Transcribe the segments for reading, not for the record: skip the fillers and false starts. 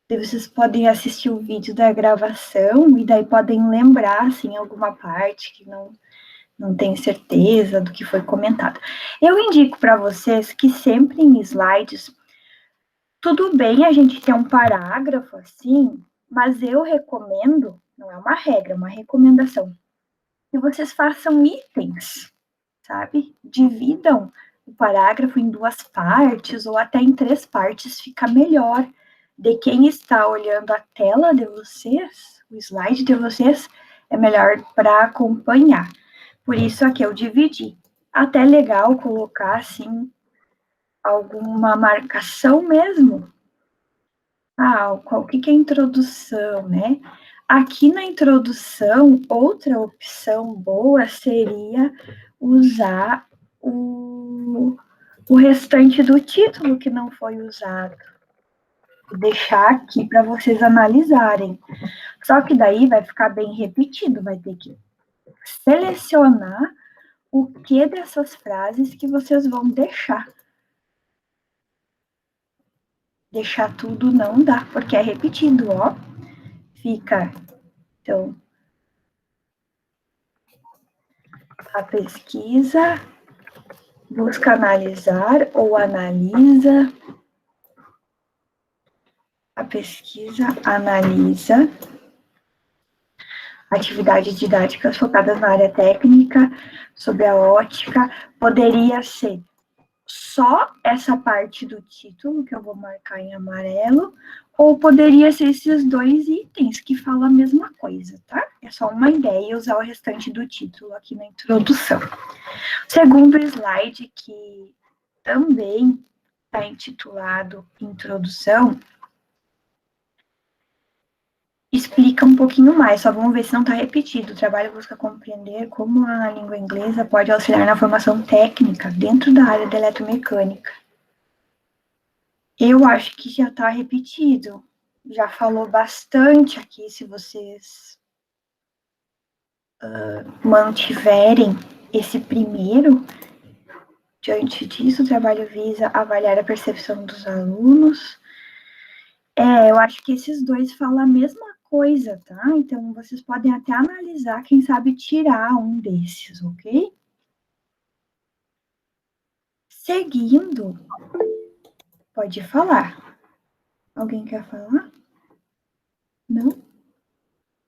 Daí vocês podem assistir o vídeo da gravação e daí podem lembrar, assim, alguma parte que não tem certeza do que foi comentado. Eu indico para vocês que sempre em slides, tudo bem a gente ter um parágrafo assim, mas eu recomendo, não é uma regra, é uma recomendação, que vocês façam itens, sabe? Dividam o parágrafo em 2 partes ou até em 3 partes, fica melhor. De quem está olhando a tela de vocês, o slide de vocês, é melhor para acompanhar. Por isso aqui eu dividi. Até legal colocar, assim, alguma marcação mesmo. O que é introdução, né? Aqui na introdução, outra opção boa seria usar o restante do título que não foi usado. Vou deixar aqui para vocês analisarem. Só que daí vai ficar bem repetido, vai ter que selecionar o que dessas frases que vocês vão deixar. Deixar tudo não dá, porque é repetido, ó. Fica, então, a pesquisa busca analisar ou analisa. A pesquisa analisa atividades didáticas focadas na área técnica, sobre a ótica. Poderia ser só essa parte do título, que eu vou marcar em amarelo, ou poderia ser esses 2 itens que falam a mesma coisa, tá? É só uma ideia usar o restante do título aqui na introdução. Segundo slide, que também está intitulado Introdução, explica um pouquinho mais, só vamos ver se não está repetido. O trabalho busca compreender como a língua inglesa pode auxiliar na formação técnica dentro da área da eletromecânica. Eu acho que já está repetido. Já falou bastante aqui, se vocês mantiverem esse primeiro. Diante disso, o trabalho visa avaliar a percepção dos alunos. Eu acho que esses 2 falam a mesma coisa, tá? Então, vocês podem até analisar, quem sabe tirar um desses, ok? Seguindo, pode falar. Alguém quer falar? Não?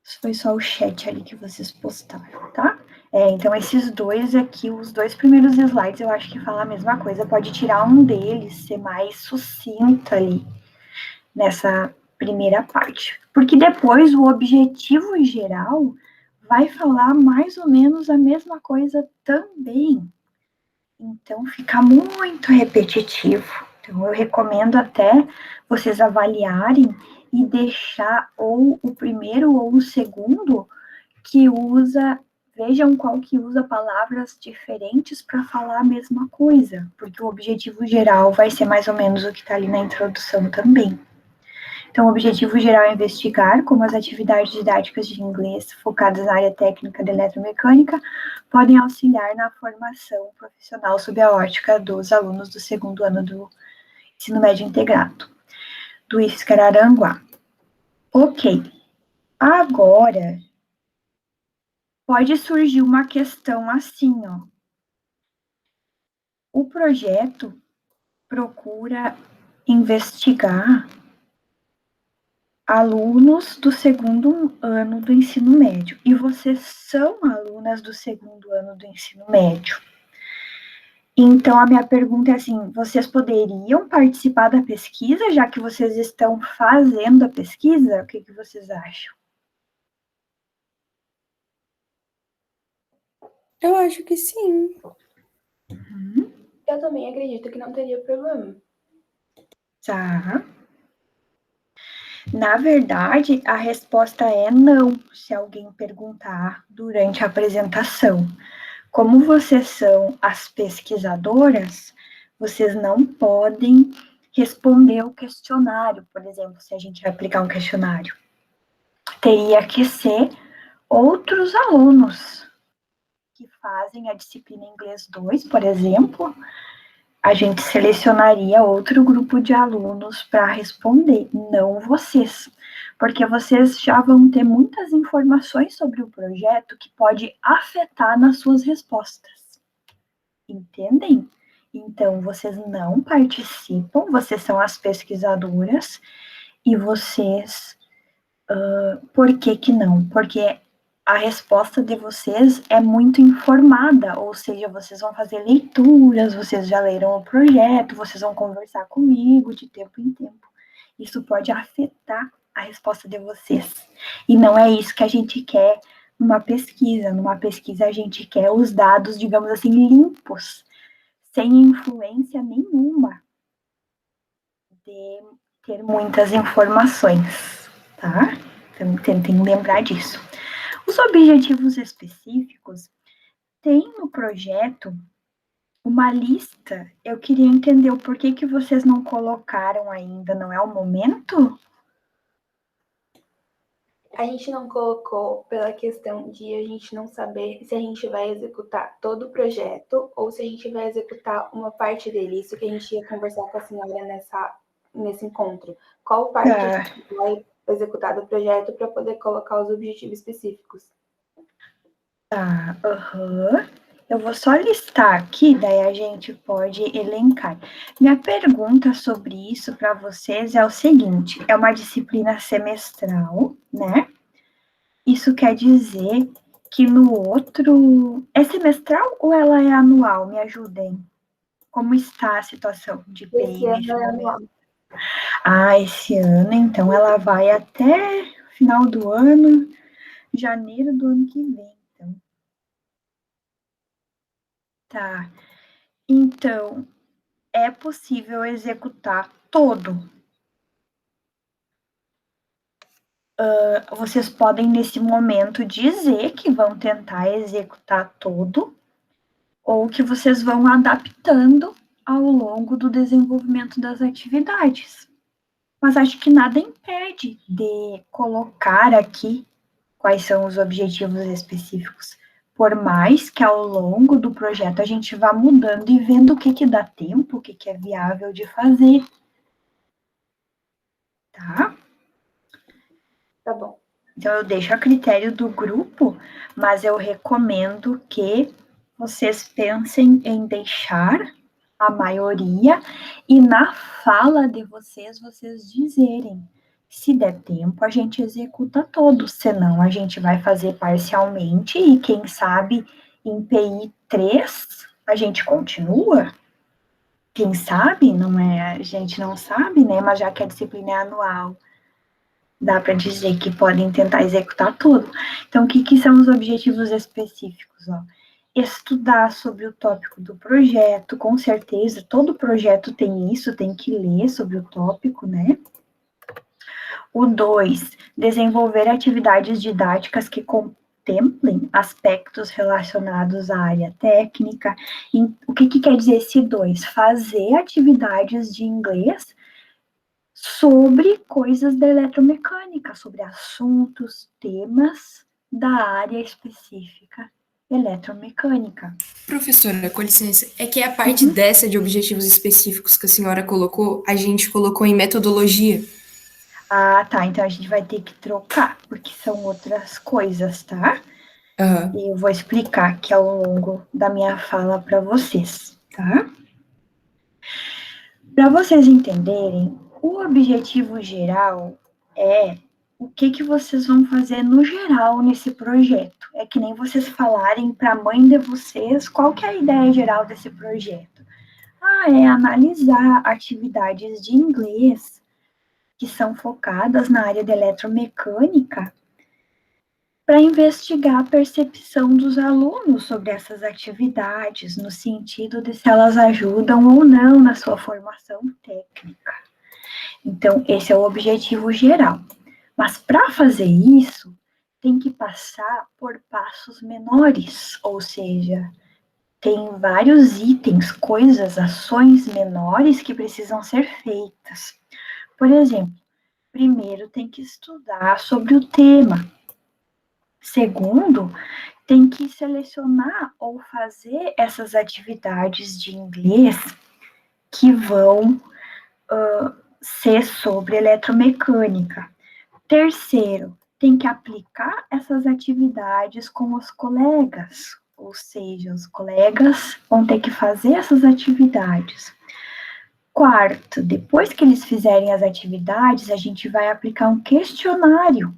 Isso foi só o chat ali que vocês postaram, tá? Então, esses 2 aqui, os 2 primeiros slides, eu acho que falam a mesma coisa. Pode tirar um deles, ser mais sucinta ali, nessa primeira parte. Porque depois, o objetivo geral vai falar mais ou menos a mesma coisa também. Então, fica muito repetitivo. Então, eu recomendo até vocês avaliarem e deixar ou o primeiro ou o segundo que vejam qual que usa palavras diferentes para falar a mesma coisa, porque o objetivo geral vai ser mais ou menos o que está ali na introdução também. Então, o objetivo geral é investigar como as atividades didáticas de inglês focadas na área técnica de eletromecânica podem auxiliar na formação profissional sob a ótica dos alunos do 2º ano do ensino médio integrado, do IFSC Araranguá. Ok. Agora, pode surgir uma questão assim, ó. O projeto procura investigar alunos do 2º ano do ensino médio, e vocês são alunas do 2º ano do ensino médio. Então, a minha pergunta é assim, vocês poderiam participar da pesquisa, já que vocês estão fazendo a pesquisa? O que vocês acham? Eu acho que sim. Eu também acredito que não teria problema. Tá. Na verdade, a resposta é não, se alguém perguntar durante a apresentação. Como vocês são as pesquisadoras, vocês não podem responder o questionário, por exemplo, se a gente vai aplicar um questionário. Teria que ser outros alunos que fazem a disciplina Inglês 2, por exemplo, a gente selecionaria outro grupo de alunos para responder, não vocês, porque vocês já vão ter muitas informações sobre o projeto que pode afetar nas suas respostas. Entendem? Então, vocês não participam, vocês são as pesquisadoras, e vocês, por que que não? Porque a resposta de vocês é muito informada, ou seja, vocês vão fazer leituras, vocês já leram o projeto, vocês vão conversar comigo de tempo em tempo. Isso pode afetar a resposta de vocês. E não é isso que a gente quer numa pesquisa. Numa pesquisa, a gente quer os dados, digamos assim, limpos, sem influência nenhuma de ter muitas informações, tá? Então, tentem lembrar disso. Os objetivos específicos tem no projeto uma lista. Eu queria entender o porquê que vocês não colocaram ainda, não é o momento? A gente não colocou pela questão de a gente não saber se a gente vai executar todo o projeto ou se a gente vai executar uma parte dele. Isso que a gente ia conversar com a senhora nesse encontro. Qual parte a gente vai executar do projeto para poder colocar os objetivos específicos? Tá, Eu vou só listar aqui, daí a gente pode elencar. Minha pergunta sobre isso para vocês é o seguinte: é uma disciplina semestral, né? Isso quer dizer que no outro. É semestral ou ela é anual? Me ajudem. Como está a situação de PI Esse ano nesse é momento? anual. Ah, esse ano, então ela vai até final do ano, janeiro do ano que vem. Então. Tá. Então, é possível executar todo. Vocês podem, nesse momento, dizer que vão tentar executar todo, ou que vocês vão adaptando ao longo do desenvolvimento das atividades. Mas acho que nada impede de colocar aqui quais são os objetivos específicos. Por mais que ao longo do projeto a gente vá mudando e vendo o que dá tempo, o que é viável de fazer. Tá? Tá bom. Então, eu deixo a critério do grupo, mas eu recomendo que vocês pensem em deixar a maioria e na fala de vocês, vocês dizerem. Se der tempo, a gente executa todos, senão a gente vai fazer parcialmente e quem sabe em PI 3 a gente continua. Quem sabe, não é, a gente não sabe, né? Mas já que a disciplina é anual, dá para dizer que podem tentar executar tudo. Então, o que são os objetivos específicos? Ó? Estudar sobre o tópico do projeto, com certeza, todo projeto tem isso, tem que ler sobre o tópico, né? O 2, desenvolver atividades didáticas que contemplem aspectos relacionados à área técnica. E o que quer dizer esse 2? Fazer atividades de inglês sobre coisas da eletromecânica, sobre assuntos, temas da área específica eletromecânica. Professora, com licença, é que a parte dessa de objetivos específicos que a senhora colocou, a gente colocou em metodologia. Ah, tá, então a gente vai ter que trocar, porque são outras coisas, tá? E eu vou explicar aqui ao longo da minha fala para vocês, tá? Para vocês entenderem, o objetivo geral é o que vocês vão fazer no geral nesse projeto. É que nem vocês falarem para a mãe de vocês qual que é a ideia geral desse projeto. Ah, é analisar atividades de inglês que são focadas na área de eletromecânica para investigar a percepção dos alunos sobre essas atividades, no sentido de se elas ajudam ou não na sua formação técnica. Então, esse é o objetivo geral. Mas para fazer isso, tem que passar por passos menores, ou seja, tem vários itens, coisas, ações menores que precisam ser feitas. Por exemplo, primeiro tem que estudar sobre o tema. Segundo, tem que selecionar ou fazer essas atividades de inglês que vão ser sobre eletromecânica. Terceiro, tem que aplicar essas atividades com os colegas, ou seja, os colegas vão ter que fazer essas atividades. Quarto, depois que eles fizerem as atividades, a gente vai aplicar um questionário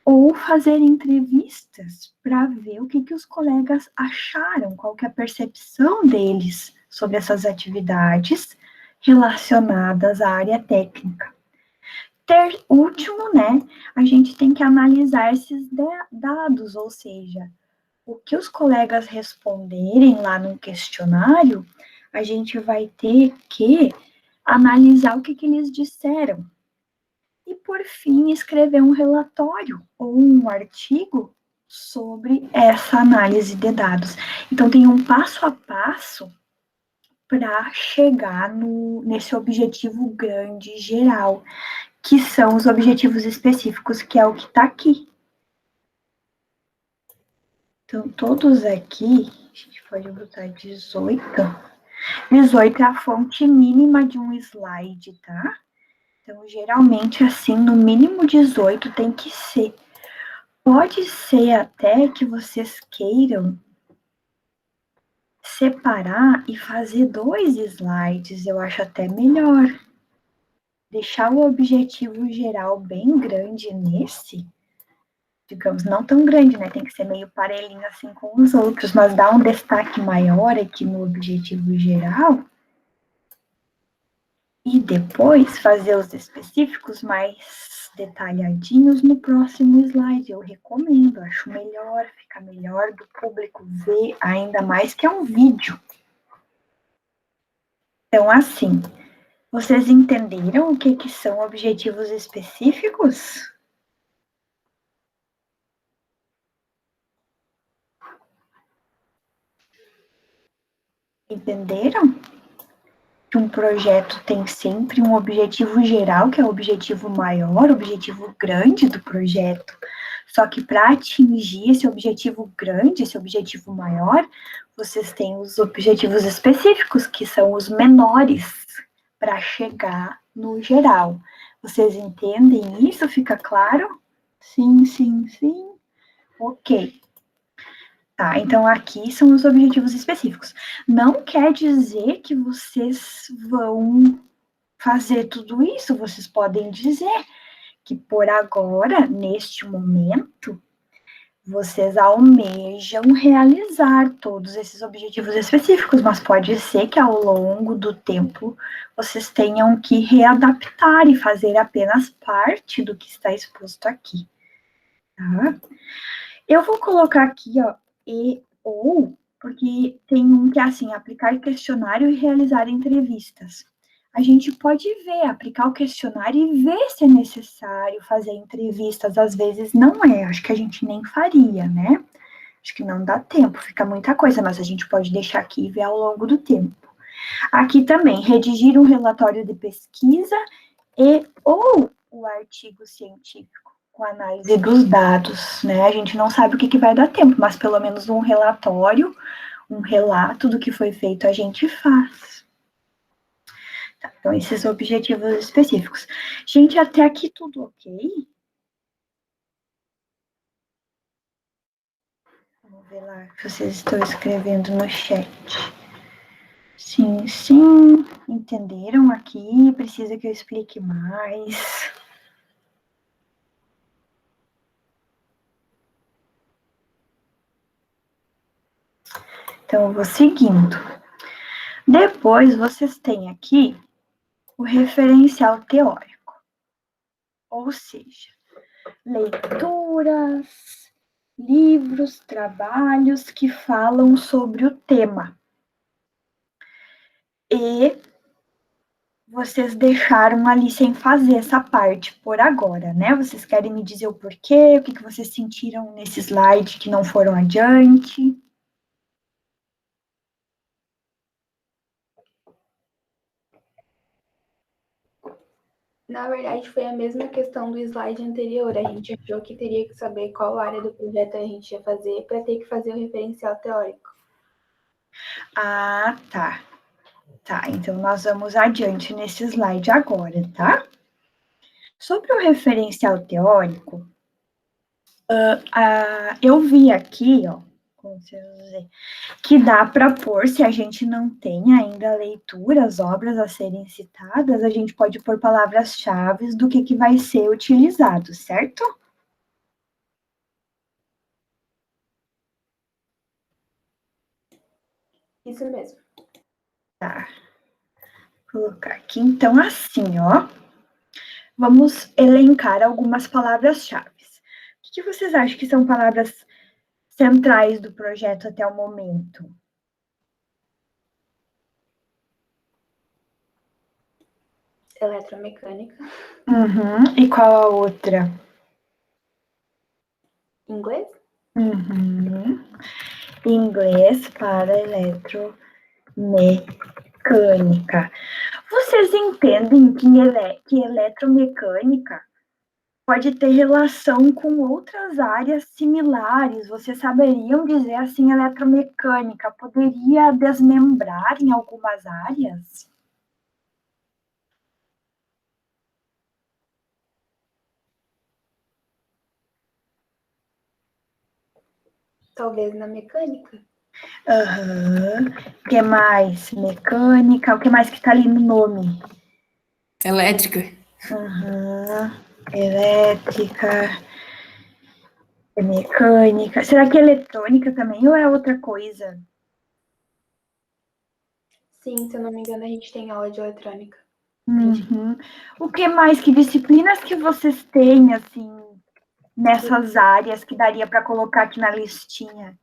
ou fazer entrevistas para ver o que os colegas acharam, qual que é a percepção deles sobre essas atividades relacionadas à área técnica. Último, né, a gente tem que analisar esses dados, ou seja, o que os colegas responderem lá no questionário, a gente vai ter que analisar o que eles disseram. E, por fim, escrever um relatório ou um artigo sobre essa análise de dados. Então, tem um passo a passo para chegar nesse objetivo grande geral, que são os objetivos específicos, que é o que está aqui. Então, todos aqui, a gente pode botar 18. 18 é a fonte mínima de um slide, tá? Então, geralmente, assim, no mínimo 18 tem que ser. Pode ser até que vocês queiram separar e fazer 2 slides, eu acho até melhor. Deixar o objetivo geral bem grande nesse, digamos, não tão grande, né? Tem que ser meio parelhinho assim com os outros, mas dar um destaque maior aqui no objetivo geral. E depois fazer os específicos mais detalhadinhos no próximo slide. Eu recomendo, acho melhor, fica melhor do público ver, ainda mais que é um vídeo. Então, assim, vocês entenderam o que são objetivos específicos? Entenderam? Que um projeto tem sempre um objetivo geral, que é o objetivo maior, o objetivo grande do projeto. Só que para atingir esse objetivo grande, esse objetivo maior, vocês têm os objetivos específicos, que são os menores, para chegar no geral. Vocês entendem isso? Fica claro? Sim, sim, sim. Ok. Tá, então aqui são os objetivos específicos. Não quer dizer que vocês vão fazer tudo isso, vocês podem dizer que por agora, neste momento, vocês almejam realizar todos esses objetivos específicos, mas pode ser que ao longo do tempo vocês tenham que readaptar e fazer apenas parte do que está exposto aqui, tá? Eu vou colocar aqui, ó, ou, porque tem um que é assim, aplicar questionário e realizar entrevistas. A gente pode ver, aplicar o questionário e ver se é necessário fazer entrevistas. Às vezes não é, acho que a gente nem faria, né? Acho que não dá tempo, fica muita coisa, mas a gente pode deixar aqui e ver ao longo do tempo. Aqui também, redigir um relatório de pesquisa ou o artigo científico com análise dos dados, né? A gente não sabe o que vai dar tempo, mas pelo menos um relatório, um relato do que foi feito a gente faz. Tá, então, esses objetivos específicos. Gente, até aqui tudo ok? Vamos ver lá se vocês estão escrevendo no chat. Sim, sim. Entenderam aqui? Precisa que eu explique mais? Então, eu vou seguindo. Depois, vocês têm aqui o referencial teórico, ou seja, leituras, livros, trabalhos que falam sobre o tema. E vocês deixaram ali sem fazer essa parte por agora, né? Vocês querem me dizer o porquê, o que vocês sentiram nesse slide que não foram adiante? Na verdade, foi a mesma questão do slide anterior. A gente achou que teria que saber qual área do projeto a gente ia fazer para ter que fazer o referencial teórico. Ah, tá. Tá, então nós vamos adiante nesse slide agora, tá? Sobre o referencial teórico, eu vi aqui, ó, como vocês dizer, que dá para pôr, se a gente não tem ainda leituras, obras a serem citadas, a gente pode pôr palavras-chave do que vai ser utilizado, certo? Isso mesmo. Tá. Vou colocar aqui, então, assim, ó. Vamos elencar algumas palavras-chave. O que vocês acham que são palavras centrais do projeto até o momento? Eletromecânica. Uhum. E qual a outra? Inglês? Uhum. Inglês para eletromecânica. Vocês entendem que eletromecânica pode ter relação com outras áreas similares? Vocês saberiam dizer assim, eletromecânica poderia desmembrar em algumas áreas? Talvez na mecânica. Aham. O que mais? Mecânica. O que mais que tá ali no nome? Elétrica. Aham. Elétrica. Mecânica. Será que eletrônica também ou é outra coisa? Sim, se eu não me engano, a gente tem aula de eletrônica. Uhum. O que mais? Que disciplinas que vocês têm, assim, nessas áreas que daria para colocar aqui na listinha?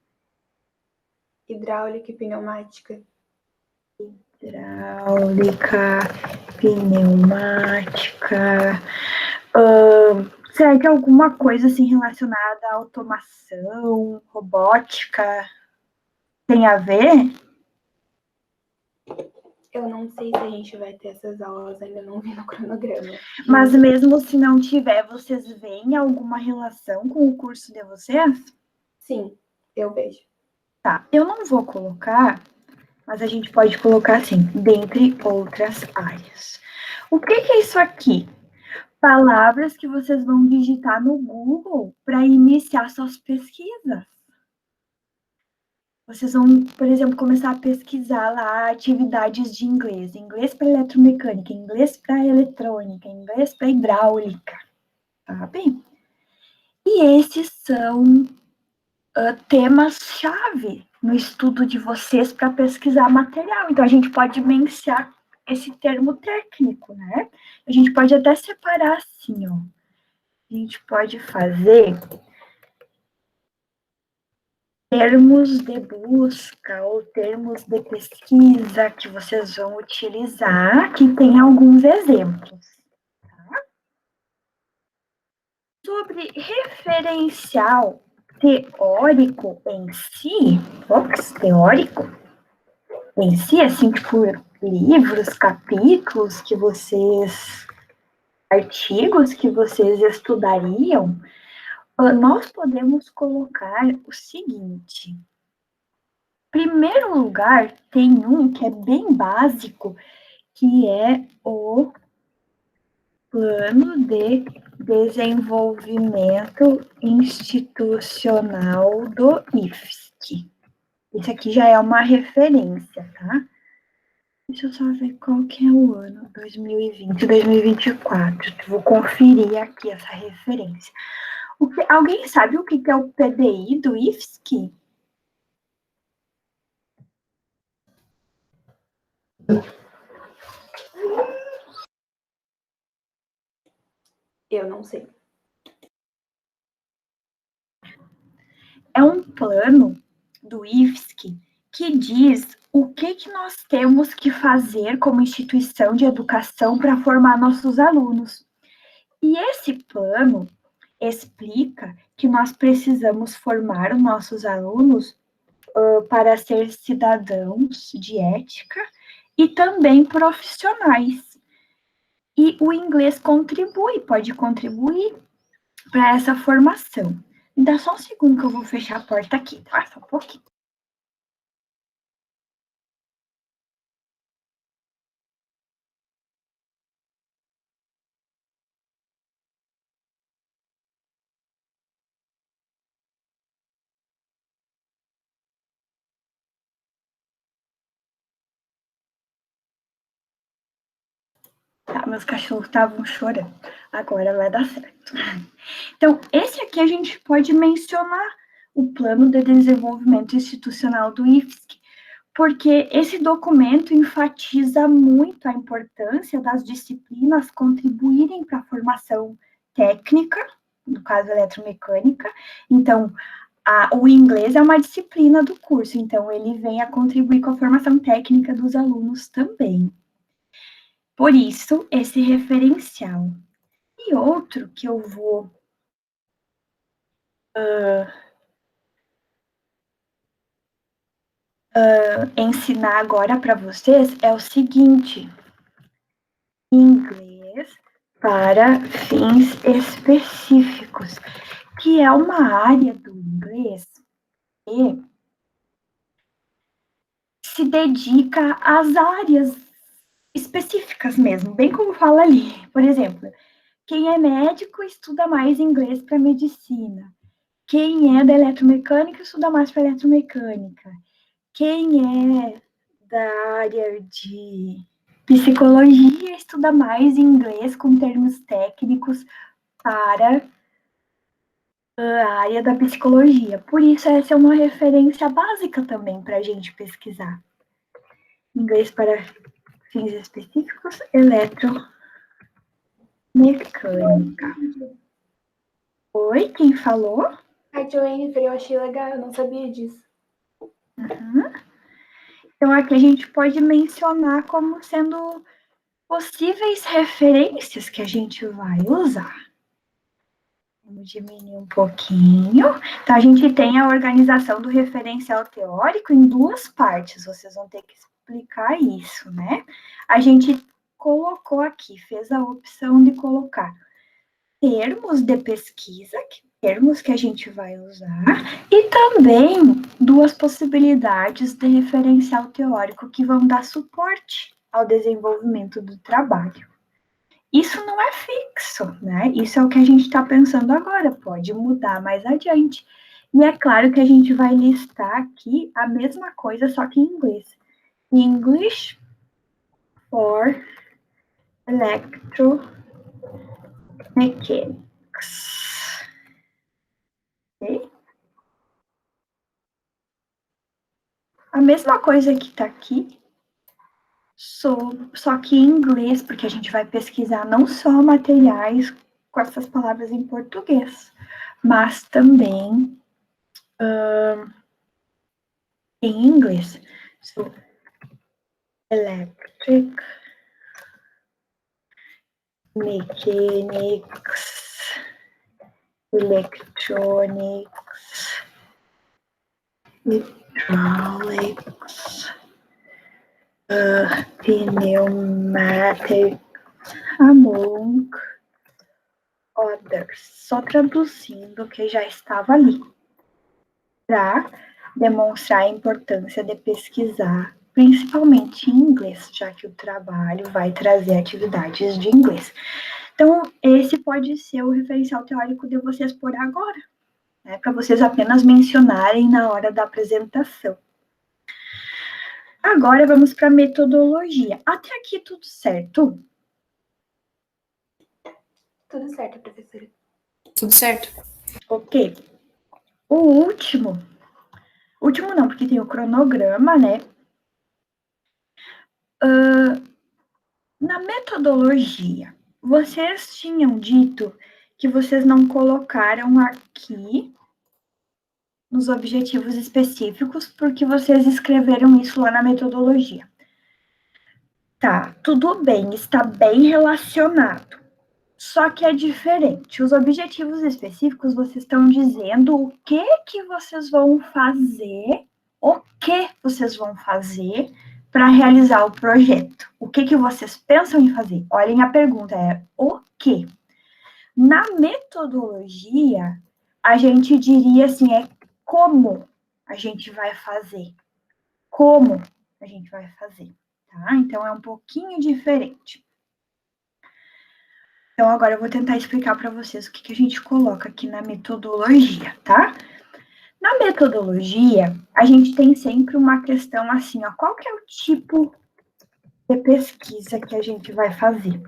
Hidráulica e pneumática. Hidráulica, pneumática. Será que alguma coisa assim relacionada à automação, robótica, tem a ver? Eu não sei se a gente vai ter essas aulas, ainda não vi no cronograma. Mas mesmo se não tiver, vocês veem alguma relação com o curso de vocês? Sim, eu vejo. Tá, eu não vou colocar, mas a gente pode colocar assim, dentre outras áreas. O que é isso aqui? Palavras que vocês vão digitar no Google para iniciar suas pesquisas. Vocês vão, por exemplo, começar a pesquisar lá atividades de inglês. Inglês para eletromecânica, inglês para eletrônica, inglês para hidráulica. Sabe? E esses são temas-chave no estudo de vocês para pesquisar material. Então, a gente pode mencionar esse termo técnico, né? A gente pode até separar assim, ó. A gente pode fazer termos de busca ou termos de pesquisa que vocês vão utilizar, que tem alguns exemplos. Tá? Sobre referencial teórico em si, teórico em si, assim, tipo, livros, capítulos que vocês, artigos que vocês estudariam, nós podemos colocar o seguinte. Primeiro lugar, tem um que é bem básico, que é o Plano de Desenvolvimento Institucional do IFSC. Isso aqui já é uma referência, tá? Deixa eu só ver qual que é o ano, 2020, 2024. Vou conferir aqui essa referência. Alguém sabe o que é o PDI do IFSC? Eu não sei. É um plano do IFSC que diz o que nós temos que fazer como instituição de educação para formar nossos alunos. E esse plano explica que nós precisamos formar os nossos alunos para ser cidadãos de ética e também profissionais. E o inglês pode contribuir para essa formação. Me dá só um segundo que eu vou fechar a porta aqui, tá? Só um pouquinho. Tá, meus cachorros estavam chorando. Agora vai dar certo. Então, esse aqui a gente pode mencionar o Plano de Desenvolvimento Institucional do IFSC, porque esse documento enfatiza muito a importância das disciplinas contribuírem para a formação técnica, no caso eletromecânica. Então, o inglês é uma disciplina do curso, então ele vem a contribuir com a formação técnica dos alunos também. Por isso, esse referencial. E outro que eu vou ensinar agora para vocês é o seguinte: inglês para fins específicos, que é uma área do inglês que se dedica às áreas específicas mesmo, bem como fala ali. Por exemplo, quem é médico estuda mais inglês para medicina. Quem é da eletromecânica estuda mais para eletromecânica. Quem é da área de psicologia estuda mais inglês com termos técnicos para a área da psicologia. Por isso, essa é uma referência básica também para a gente pesquisar. Inglês para fins específicos, eletromecânica. Oi, quem falou? A Joanne, eu achei legal, eu não sabia disso. Uhum. Então, aqui a gente pode mencionar como sendo possíveis referências que a gente vai usar. Vamos diminuir um pouquinho. Então, a gente tem a organização do referencial teórico em duas partes. Vocês vão ter que explicar isso, né? A gente colocou aqui, fez a opção de colocar termos de pesquisa, termos que a gente vai usar, e também duas possibilidades de referencial teórico que vão dar suporte ao desenvolvimento do trabalho. Isso não é fixo, né? Isso é o que a gente está pensando agora, pode mudar mais adiante. E é claro que a gente vai listar aqui a mesma coisa, só que em inglês. English for Electromechanics. Okay? A mesma coisa que está aqui, só que em inglês, porque a gente vai pesquisar não só materiais com essas palavras em português, mas também em inglês. So, electric mechanics, electronics, hydraulics, pneumatics, among others. Só traduzindo o que já estava ali, para demonstrar a importância de pesquisar, principalmente em inglês, já que o trabalho vai trazer atividades de inglês. Então, esse pode ser o referencial teórico de vocês por agora, né, para vocês apenas mencionarem na hora da apresentação. Agora, vamos para a metodologia. Até aqui, tudo certo? Tudo certo, professora. Tudo certo. Ok. O último não, porque tem o cronograma, né? Na metodologia, vocês tinham dito que vocês não colocaram aqui nos objetivos específicos, porque vocês escreveram isso lá na metodologia. Tá, tudo bem, está bem relacionado. Só que é diferente. Os objetivos específicos, vocês estão dizendo o que vocês vão fazer, para realizar o projeto. O que vocês pensam em fazer? Olhem a pergunta, é o quê? Na metodologia, a gente diria assim, é como a gente vai fazer. Como a gente vai fazer, tá? Então, é um pouquinho diferente. Então, agora eu vou tentar explicar para vocês o que a gente coloca aqui na metodologia, tá? Na metodologia, a gente tem sempre uma questão assim, ó, qual que é o tipo de pesquisa que a gente vai fazer?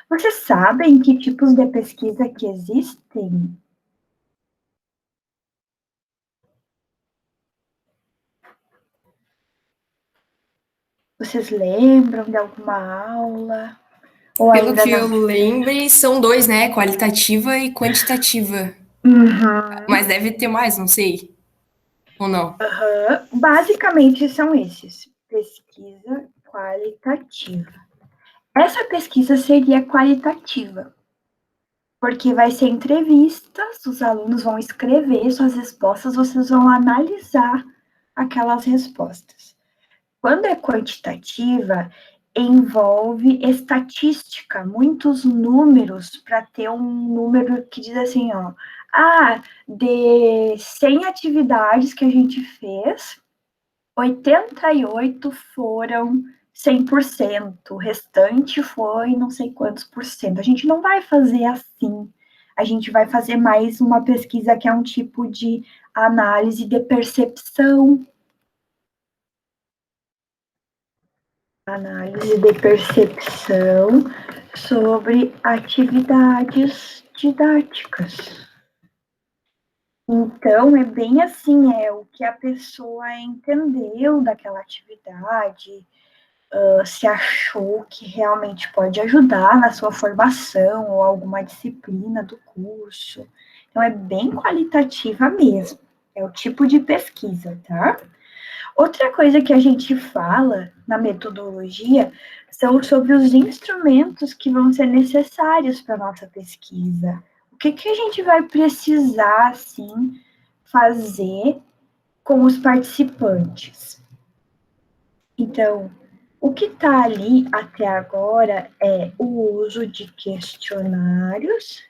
Vocês sabem que tipos de pesquisa que existem? Vocês lembram de alguma aula? Ou Pelo ainda que não? eu lembre, são dois, né? Qualitativa e quantitativa. Uhum. Mas deve ter mais, não sei. Ou não? Basicamente são esses: pesquisa qualitativa. Essa pesquisa seria qualitativa, porque vai ser entrevistas, os alunos vão escrever suas respostas, vocês vão analisar aquelas respostas. Quando é quantitativa, envolve estatística, muitos números para ter um número que diz assim, ó, de 100 atividades que a gente fez, 88 foram 100%, o restante foi não sei quantos por cento. A gente não vai fazer assim. A gente vai fazer mais uma pesquisa que é um tipo de análise de percepção. Análise de percepção sobre atividades didáticas. Então, é bem assim, é o que a pessoa entendeu daquela atividade, se achou que realmente pode ajudar na sua formação ou alguma disciplina do curso. Então, é bem qualitativa mesmo. É o tipo de pesquisa, tá? Outra coisa que a gente fala na metodologia são sobre os instrumentos que vão ser necessários para a nossa pesquisa. O que, que a gente vai precisar, assim, fazer com os participantes? Então, o que está ali até agora é o uso de questionários.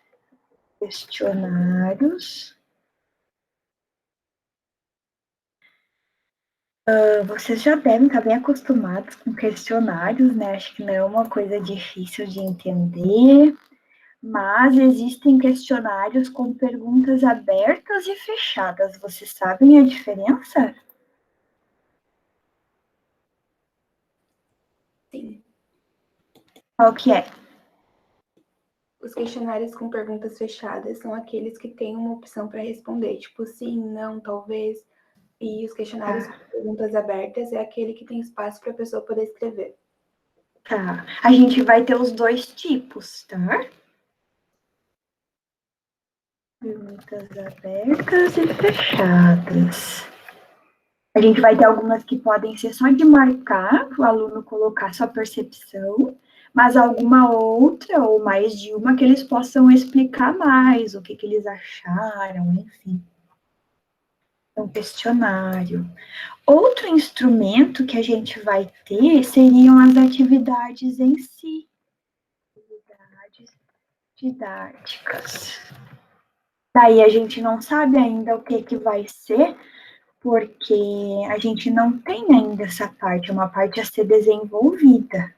Vocês já devem estar bem acostumados com questionários, né? Acho que não é uma coisa difícil de entender, mas existem questionários com perguntas abertas e fechadas. Vocês sabem a diferença? Sim. Qual que é? Os questionários com perguntas fechadas são aqueles que têm uma opção para responder, tipo sim, não, talvez. E os questionários com perguntas abertas é aquele que tem espaço para a pessoa poder escrever. Tá. A gente vai ter os dois tipos, tá? Perguntas abertas e fechadas. A gente vai ter algumas que podem ser só de marcar, o aluno colocar sua percepção, mas alguma outra, ou mais de uma, que eles possam explicar mais o que, que eles acharam, enfim. Um questionário. Outro instrumento que a gente vai ter seriam as atividades em si. Atividades didáticas. Daí a gente não sabe ainda o que, que vai ser, porque a gente não tem ainda essa parte, é uma parte a ser desenvolvida,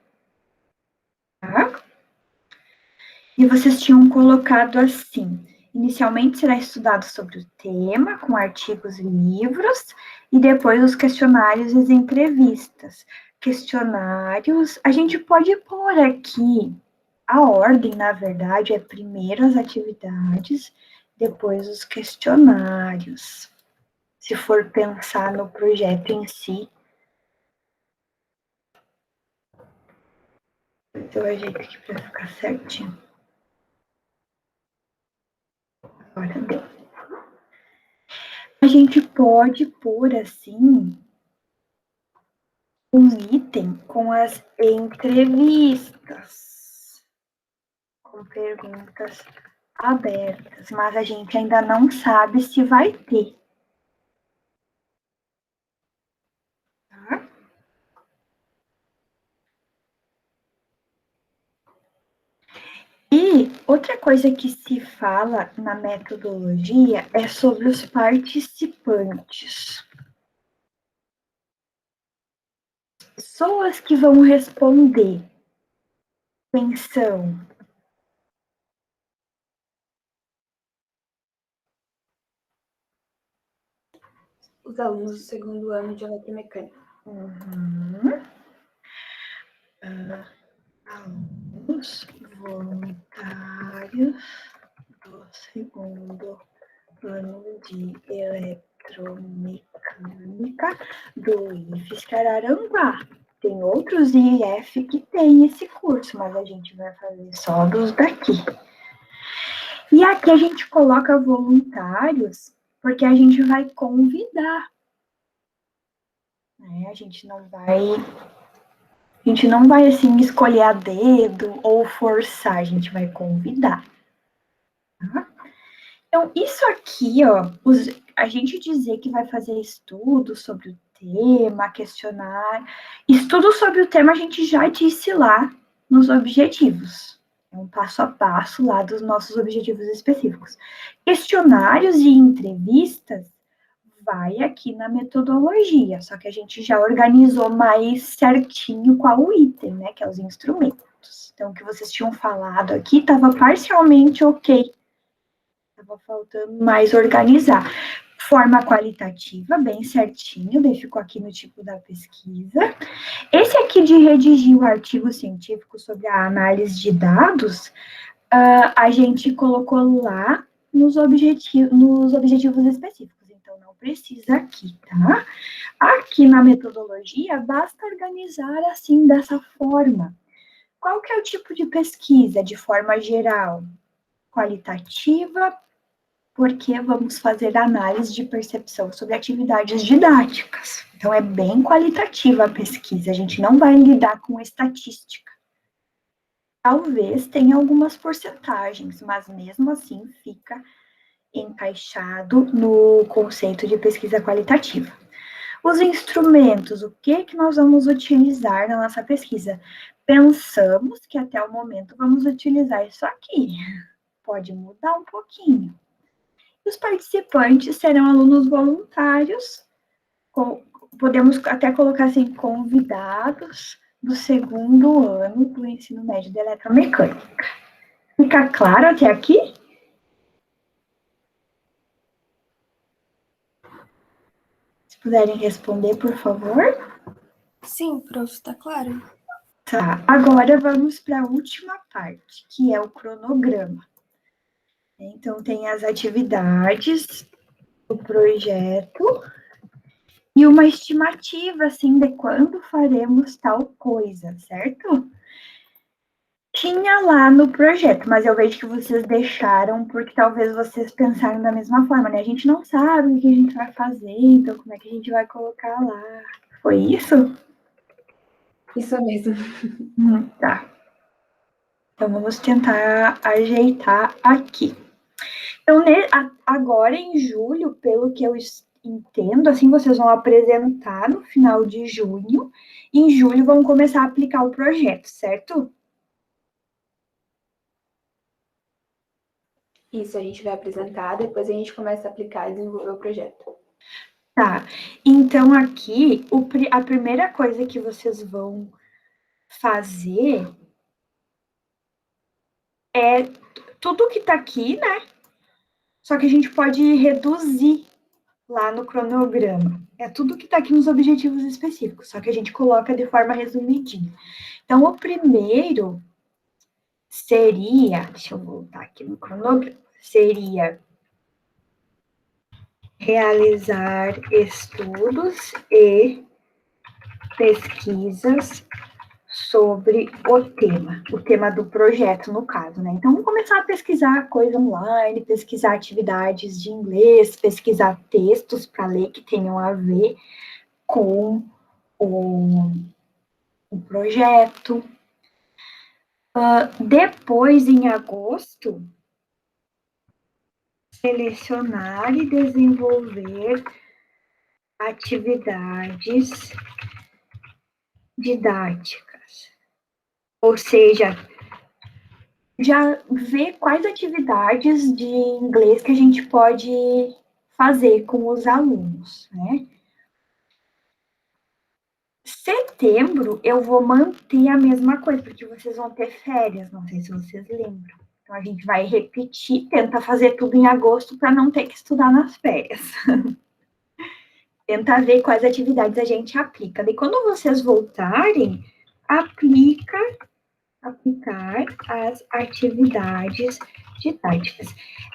tá? E vocês tinham colocado assim: inicialmente será estudado sobre o tema, com artigos e livros, e depois os questionários e as entrevistas. Questionários, a gente pode pôr aqui, a ordem, na verdade, é primeiro as atividades, depois os questionários. Se for pensar no projeto em si, eu ajeito aqui para ficar certinho. Agora deu. A gente pode pôr assim um item com as entrevistas, com perguntas abertas, mas a gente ainda não sabe se vai ter. Tá? E outra coisa que se fala na metodologia é sobre os participantes. Pessoas que vão responder. Quem são? Os alunos do segundo ano de eletromecânica. Uhum. Os voluntários do segundo ano de eletromecânica do IFES Araranguá. Tem outros IF que tem esse curso, mas a gente vai fazer só dos daqui. E aqui a gente coloca voluntários, porque a gente vai convidar. Né? A gente não vai, assim, escolher a dedo ou forçar, a gente vai convidar. Tá? Então, isso aqui, ó, a gente dizer que vai fazer estudo sobre o tema, questionar, estudo sobre o tema a gente já disse lá nos objetivos. É um passo a passo lá dos nossos objetivos específicos. Questionários e entrevistas vai aqui na metodologia, só que a gente já organizou mais certinho qual o item, né, que é os instrumentos. Então, o que vocês tinham falado aqui estava parcialmente ok. Estava faltando mais organizar. Forma qualitativa, bem certinho, daí ficou aqui no tipo da pesquisa. Esse aqui de redigir o artigo científico sobre a análise de dados, a gente colocou lá nos objetivos específicos, então não precisa aqui, tá? Aqui na metodologia, basta organizar assim, dessa forma. Qual que é o tipo de pesquisa, de forma geral? Qualitativa, porque vamos fazer análise de percepção sobre atividades didáticas. Então, é bem qualitativa a pesquisa, a gente não vai lidar com estatística. Talvez tenha algumas porcentagens, mas mesmo assim fica encaixado no conceito de pesquisa qualitativa. Os instrumentos, o que nós vamos utilizar na nossa pesquisa? Pensamos que até o momento vamos utilizar isso aqui. Pode mudar um pouquinho. Os participantes serão alunos voluntários, podemos até colocar assim, convidados do segundo ano do ensino médio de eletromecânica. Fica claro até aqui? Se puderem responder, por favor. Sim, prof, está claro. Tá, agora vamos para a última parte, que é o cronograma. Então, tem as atividades do projeto e uma estimativa, assim, de quando faremos tal coisa, certo? Tinha lá no projeto, mas eu vejo que vocês deixaram, porque talvez vocês pensaram da mesma forma, né? A gente não sabe o que a gente vai fazer, então como é que a gente vai colocar lá? Foi isso? Isso mesmo. Tá. Então, vamos tentar ajeitar aqui. Então, agora em julho, pelo que eu entendo, assim, vocês vão apresentar no final de junho, e em julho vão começar a aplicar o projeto, certo? Isso, a gente vai apresentar, depois a gente começa a aplicar e desenvolver o projeto. Tá, então aqui, a primeira coisa que vocês vão fazer é tudo que tá aqui, né? Só que a gente pode reduzir lá no cronograma. É tudo que tá aqui nos objetivos específicos, só que a gente coloca de forma resumidinha. Então, o primeiro seria, deixa eu voltar aqui no cronograma, seria realizar estudos e pesquisas sobre o tema do projeto, no caso, né? Então, vamos começar a pesquisar coisa online, pesquisar atividades de inglês, pesquisar textos para ler que tenham a ver com o projeto. Depois, em agosto, selecionar e desenvolver atividades didáticas. Ou seja, já ver quais atividades de inglês que a gente pode fazer com os alunos, né? Setembro, eu vou manter a mesma coisa, porque vocês vão ter férias, não sei se vocês lembram. Então, a gente vai repetir, tenta fazer tudo em agosto para não ter que estudar nas férias. Tenta ver quais atividades a gente aplica. Daí, quando vocês voltarem, aplica Aplicar as atividades didáticas.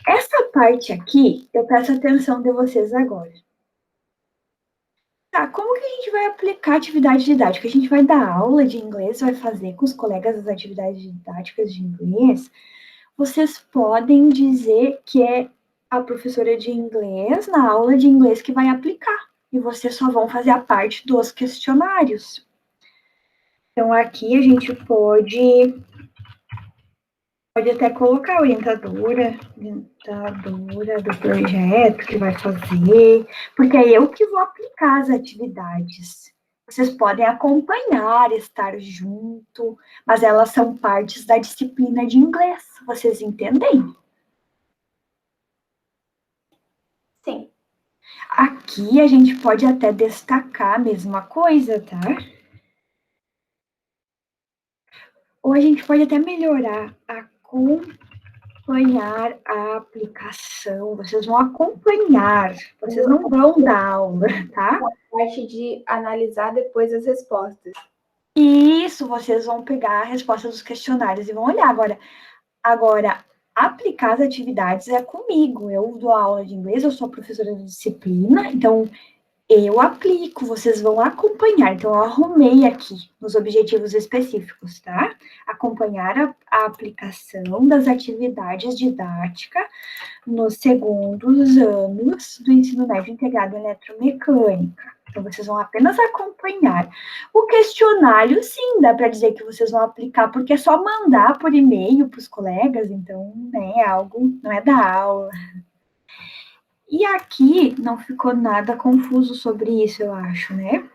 Essa parte aqui, eu peço atenção de vocês agora. Tá, como que a gente vai aplicar atividade didática? A gente vai dar aula de inglês, vai fazer com os colegas as atividades didáticas de inglês. Vocês podem dizer que é a professora de inglês, na aula de inglês, que vai aplicar. E vocês só vão fazer a parte dos questionários. Então, aqui a gente pode até colocar a orientadora do projeto que vai fazer, porque é eu que vou aplicar as atividades. Vocês podem acompanhar, estar junto, mas elas são partes da disciplina de inglês. Vocês entendem? Sim. Aqui a gente pode até destacar a mesma coisa, tá? Ou a gente pode até melhorar, acompanhar a aplicação. Vocês vão acompanhar, vocês não vão dar aula, tá? A parte de analisar depois as respostas. Isso, vocês vão pegar a resposta dos questionários e vão olhar. Agora, aplicar as atividades é comigo. Eu dou aula de inglês, eu sou professora de disciplina, então eu aplico, vocês vão acompanhar. Então, eu arrumei aqui nos objetivos específicos, tá? Acompanhar a aplicação das atividades didáticas nos segundos anos do ensino médio integrado em eletromecânica. Então, vocês vão apenas acompanhar. O questionário, sim, dá para dizer que vocês vão aplicar, porque é só mandar por e-mail para os colegas, então, né, não é da aula. E aqui não ficou nada confuso sobre isso, eu acho, né?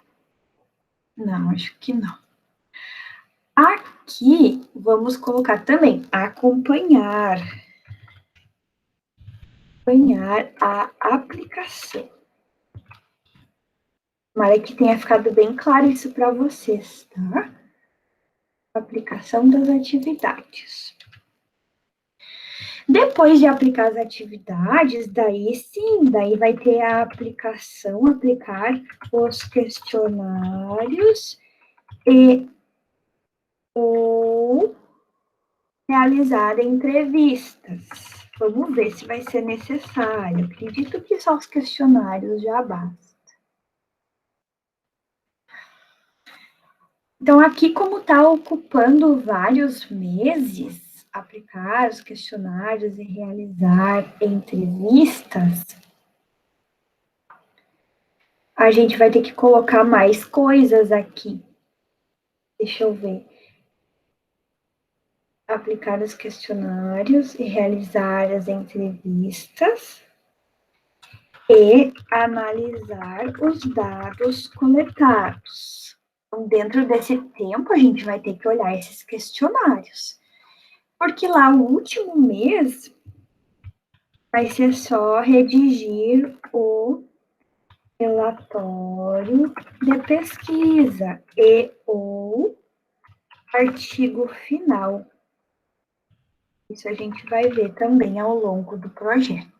Não, acho que não. Aqui, vamos colocar também acompanhar a aplicação. Tomara que tenha ficado bem claro isso para vocês, tá? Aplicação das atividades. Depois de aplicar as atividades, daí vai ter a aplicação, aplicar os questionários ou realizar entrevistas. Vamos ver se vai ser necessário. Acredito que só os questionários já bastam. Então, aqui, como está ocupando vários meses, aplicar os questionários e realizar entrevistas, a gente vai ter que colocar mais coisas aqui. Deixa eu ver. Aplicar os questionários e realizar as entrevistas e analisar os dados coletados. Então, dentro desse tempo, a gente vai ter que olhar esses questionários. Porque lá, o último mês, vai ser só redigir o relatório de pesquisa e o artigo final. Isso a gente vai ver também ao longo do projeto.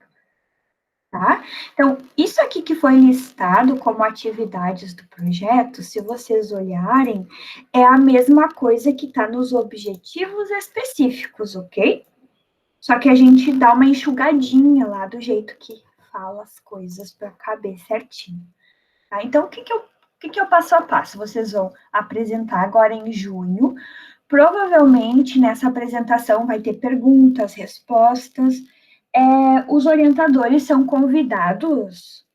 Tá? Então, isso aqui que foi listado como atividades do projeto, se vocês olharem, é a mesma coisa que está nos objetivos específicos, ok? Só que a gente dá uma enxugadinha lá do jeito que fala as coisas para caber certinho. Tá? Então, o que é o passo a passo? Vocês vão apresentar agora em junho. Provavelmente, nessa apresentação, vai ter perguntas, respostas. Os orientadores são convidados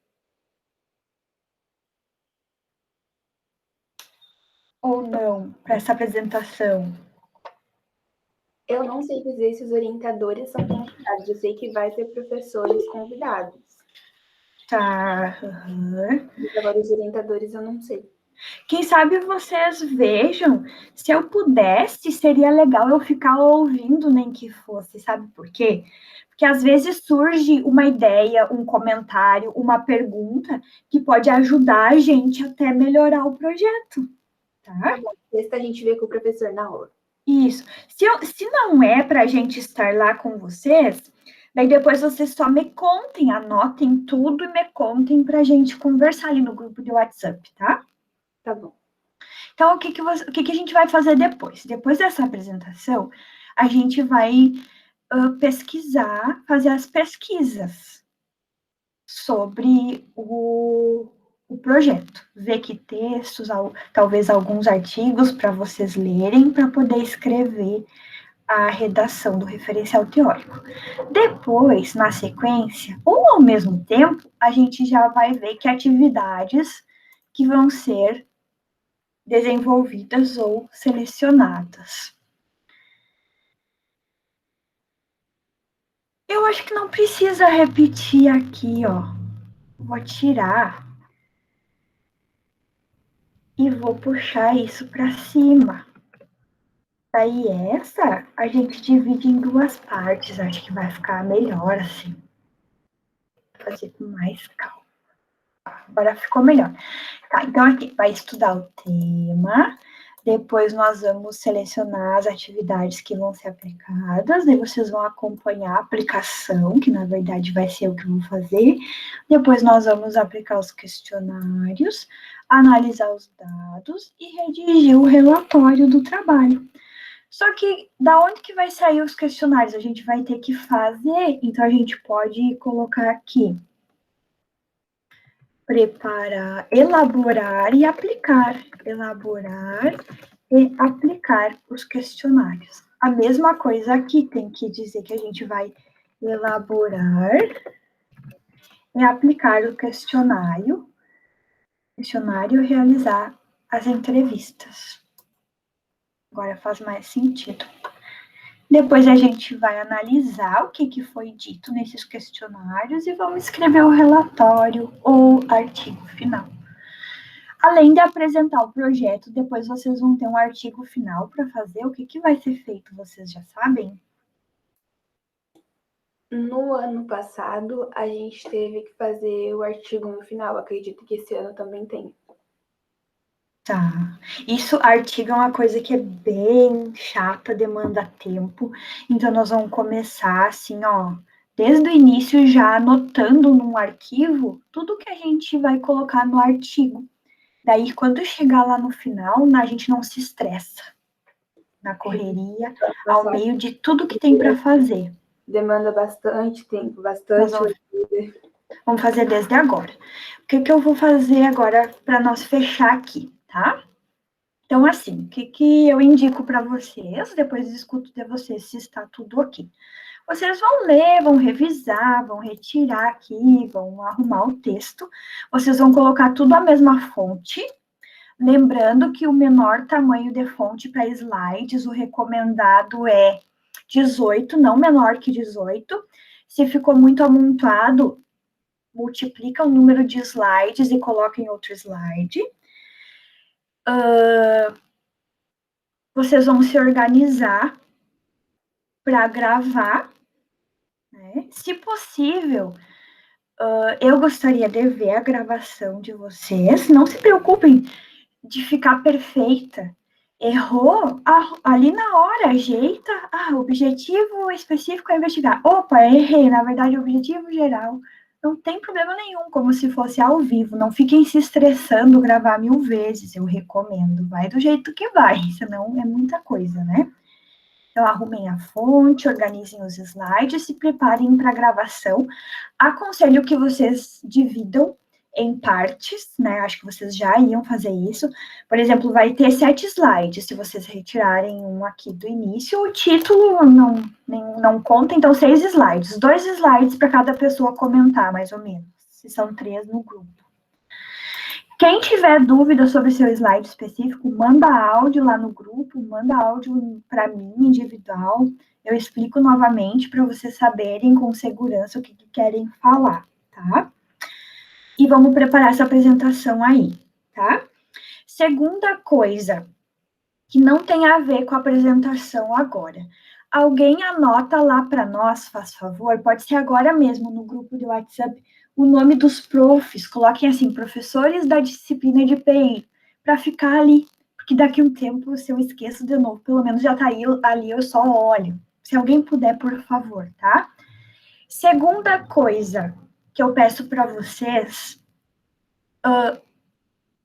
ou não para essa apresentação? Eu não sei dizer se os orientadores são convidados, eu sei que vai ter professores convidados. Tá. Uhum. Mas agora os orientadores eu não sei. Quem sabe vocês vejam, se eu pudesse, seria legal eu ficar ouvindo, nem que fosse, sabe por quê? Porque às vezes surge uma ideia, um comentário, uma pergunta que pode ajudar a gente até melhorar o projeto, tá? Sexta a gente vê com o professor na aula. Isso. Se não é para a gente estar lá com vocês, daí depois vocês só me contem, anotem tudo e me contem para a gente conversar ali no grupo de WhatsApp, tá? Tá bom. Então, o que a gente vai fazer depois? Depois dessa apresentação, a gente vai pesquisar, fazer as pesquisas sobre o projeto. Ver que textos, talvez alguns artigos para vocês lerem, para poder escrever a redação do referencial teórico. Depois, na sequência, ou ao mesmo tempo, a gente já vai ver que atividades que vão ser desenvolvidas ou selecionadas. Eu acho que não precisa repetir aqui, ó. Vou tirar e vou puxar isso para cima. Daí essa a gente divide em duas partes, acho que vai ficar melhor assim. Vou fazer com mais calma. Agora ficou melhor. Tá, então aqui vai estudar o tema, depois nós vamos selecionar as atividades que vão ser aplicadas, daí vocês vão acompanhar a aplicação, que na verdade vai ser o que eu vou fazer, depois nós vamos aplicar os questionários, analisar os dados e redigir o relatório do trabalho. Só que da onde que vai sair os questionários? A gente vai ter que fazer, então a gente pode colocar aqui preparar, elaborar e aplicar. Elaborar e aplicar os questionários. A mesma coisa aqui, tem que dizer que a gente vai elaborar e aplicar o questionário e realizar as entrevistas. Agora faz mais sentido. Depois a gente vai analisar o que foi dito nesses questionários e vamos escrever o relatório ou artigo final. Além de apresentar o projeto, depois vocês vão ter um artigo final para fazer. O que vai ser feito, vocês já sabem? No ano passado, a gente teve que fazer o artigo no final. Acredito que esse ano também tem. Tá. Isso, artigo é uma coisa que é bem chata, demanda tempo. Então, nós vamos começar assim, ó, desde o início já anotando num arquivo tudo que a gente vai colocar no artigo. Daí, quando chegar lá no final, a gente não se estressa na correria, ao meio de tudo que tem para fazer. Demanda bastante tempo, bastante. Vamos fazer desde agora. O que eu vou fazer agora para nós fechar aqui, tá? Então, assim, o que eu indico para vocês, depois escuto de vocês se está tudo ok. Vocês vão ler, vão revisar, vão retirar aqui, vão arrumar o texto. Vocês vão colocar tudo a mesma fonte, lembrando que o menor tamanho de fonte para slides, o recomendado é 18, não menor que 18. Se ficou muito amontoado, multiplica o número de slides e coloca em outro slide. Vocês vão se organizar para gravar, né? Se possível, eu gostaria de ver a gravação de vocês. Não se preocupem de ficar perfeita. Errou, ali na hora, ajeita. O objetivo específico é investigar. Opa, errei, na verdade, o objetivo geral. Não tem problema nenhum, como se fosse ao vivo. Não fiquem se estressando gravar 1000 vezes, eu recomendo. Vai do jeito que vai, senão é muita coisa, né? Então, arrumem a fonte, organizem os slides, se preparem para a gravação. Aconselho que vocês dividam em partes, né? Acho que vocês já iam fazer isso. Por exemplo, vai ter 7 slides. Se vocês retirarem um aqui do início, o título não conta, então 6 slides. 2 slides para cada pessoa comentar, mais ou menos. Se são 3 no grupo. Quem tiver dúvida sobre seu slide específico, manda áudio lá no grupo, manda áudio para mim, individual. Eu explico novamente para vocês saberem com segurança o que querem falar, tá? E vamos preparar essa apresentação aí, tá? Segunda coisa, que não tem a ver com a apresentação agora. Alguém anota lá para nós, faz favor, pode ser agora mesmo no grupo do WhatsApp, o nome dos profs, coloquem assim, professores da disciplina de PI, para ficar ali, porque daqui a um tempo, se eu esqueço de novo, pelo menos já está ali, eu só olho. Se alguém puder, por favor, tá? Segunda coisa que eu peço para vocês,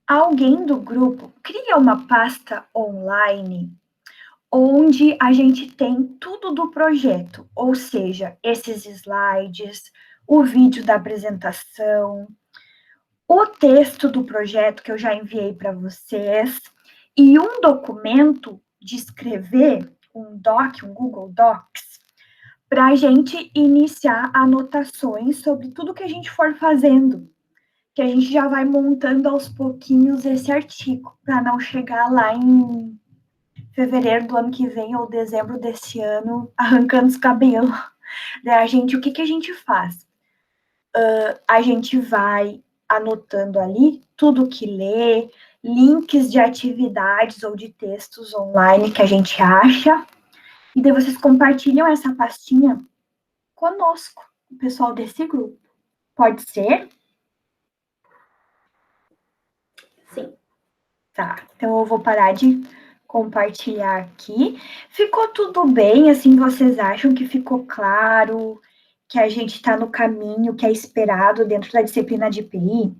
alguém do grupo cria uma pasta online onde a gente tem tudo do projeto, ou seja, esses slides, o vídeo da apresentação, o texto do projeto que eu já enviei para vocês e um documento de escrever, um Google Docs, para a gente iniciar anotações sobre tudo que a gente for fazendo, que a gente já vai montando aos pouquinhos esse artigo, para não chegar lá em fevereiro do ano que vem ou dezembro desse ano arrancando os cabelos. A gente, o que a gente faz? A gente vai anotando ali tudo que lê, links de atividades ou de textos online que a gente acha, e daí vocês compartilham essa pastinha conosco, o pessoal desse grupo. Pode ser? Sim. Tá, então eu vou parar de compartilhar aqui. Ficou tudo bem, assim, vocês acham que ficou claro, que a gente está no caminho que é esperado dentro da disciplina de PI?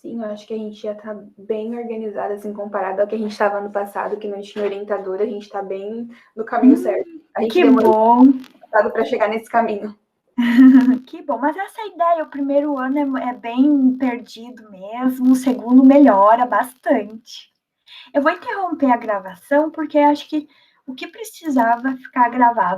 Sim, eu acho que a gente já está bem organizada, assim, comparado ao que a gente estava no passado, que não tinha orientadora, a gente está bem no caminho certo. A gente Que demorou bom! para chegar nesse caminho. Que bom, mas essa ideia, o primeiro ano é bem perdido mesmo, o segundo melhora bastante. Eu vou interromper a gravação, porque acho que o que precisava ficar gravado